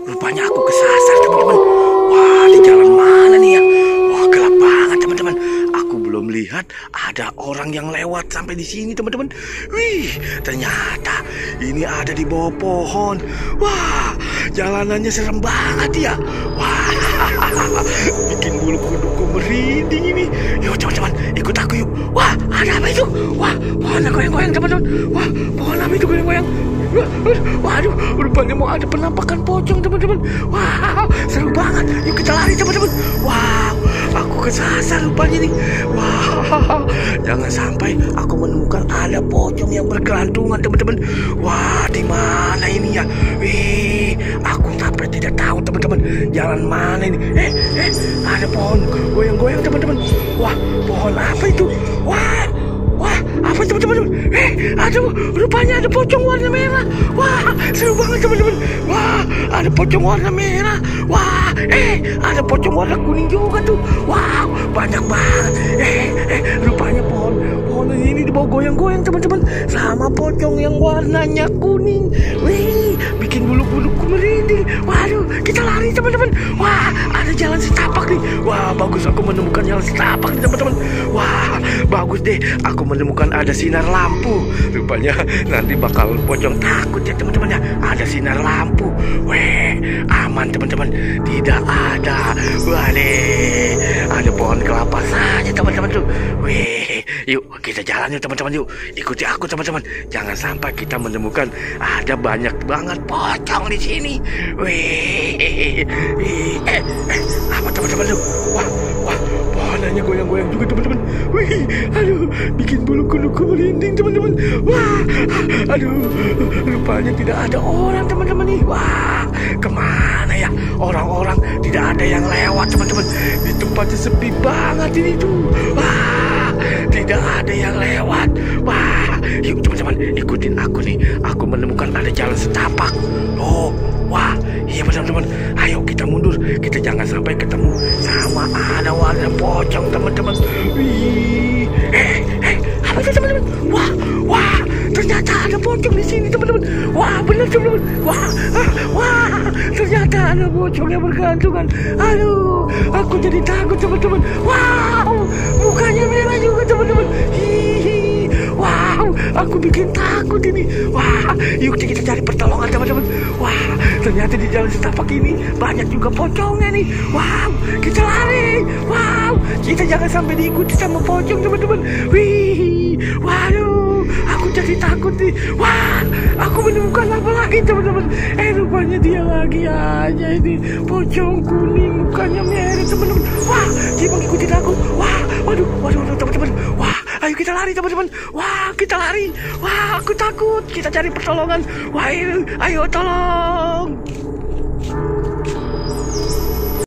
rupanya aku kesasar teman-teman. Wah, di jalan mana nih ya? Wah, gelap banget teman-teman. Aku belum lihat ada orang yang lewat sampai di sini teman-teman. Wih, ternyata ini ada di bawah pohon. Wah, jalanannya serem banget ya. Wah, bikin bulu kuduku merinding ini. Yuk teman-teman, ikut aku yuk. Wah, ada apa itu? Wah, pohonnya goyang-goyang teman-teman. Wah, pohon apa itu goyang-goyang? Waduh, rupanya mau ada penampakan pocong teman-teman. Wow, seru banget. Yuk kita lari teman-teman. Wow, aku kesasar rupanya nih. Wow, jangan sampai aku menemukan ada pocong yang bergelantungan teman-teman. Wah, di mana ini ya? Wih, aku sampai tidak tahu teman-teman. Jalan mana ini? Ada pohon goyang-goyang teman-teman. Wah, pohon apa itu? Wah, apa teman-teman? Aduh, rupanya ada pocong warna merah. Wah, seru banget teman-teman. Wah, ada pocong warna merah. Wah, ada pocong warna kuning juga tuh. Wow, banyak banget. Rupanya pohon ini dibawa goyang-goyang teman-teman, sama pocong yang warnanya kuning. Wih, bikin bulu-buluku merinding. Waduh, kita lari teman-teman. Wah, ada jalan setapak nih. Wah, bagus aku menemukan jalan setapak nih teman-teman. Wah, bagus deh, aku menemukan ada sinar lampu. Rupanya nanti bakal pocong takut ya teman-teman ya. Ada sinar lampu. Weh, aman teman-teman. Tidak ada. Wale, ada pohon kelapa saja teman-teman tuh. Weh, yuk kita jalan yuk teman-teman yuk. Ikuti aku teman-teman. Jangan sampai kita menemukan ada banyak banget pocong di sini. Weh, apa teman-teman tuh? Wah, pohonnya goyang-goyang juga teman-teman. Wih, aduh, bikin bulu kuduku merinding teman-teman. Wah, aduh, rupanya tidak ada orang teman-teman nih. Wah, kemana ya orang-orang? Tidak ada yang lewat teman-teman. Di tempatnya sepi banget ini tuh. Wah, tidak ada yang lewat. Wah, yuk teman-teman, ikutin aku nih. Aku menemukan ada jalan setapak. Oh, wah, iya teman-teman. Ayo kita mundur. Kita jangan sampai ketemu sama ada warna pocong teman-teman. Wih, apa itu teman-teman? Wah, ternyata ada pocong di sini teman-teman. Wah, benar teman-teman. Wah, ternyata ada pocong yang bergantungan. Aduh, aku jadi takut teman-teman. Wow, mukanya merah juga teman-teman. Hihi, wow, aku bikin takut ini. Wah, yuk kita cari pertolongan teman-teman. Wah, ternyata di jalan setapak ini banyak juga pocongnya nih. Wow, kita lari. Wow, kita jangan sampai diikuti sama pocong teman-teman. Wih, waduh, aku jadi takut nih. Wah, aku menemukan apa lagi teman-teman? Rupanya dia lagi aja ini pocong kuning, mukanya merah teman-teman. Wah, dia mengikuti aku. Wah, waduh teman-teman. Wah, ayo kita lari teman-teman. Wah, kita lari. Wah, aku takut. Kita cari pertolongan. Wah, ayo tolong.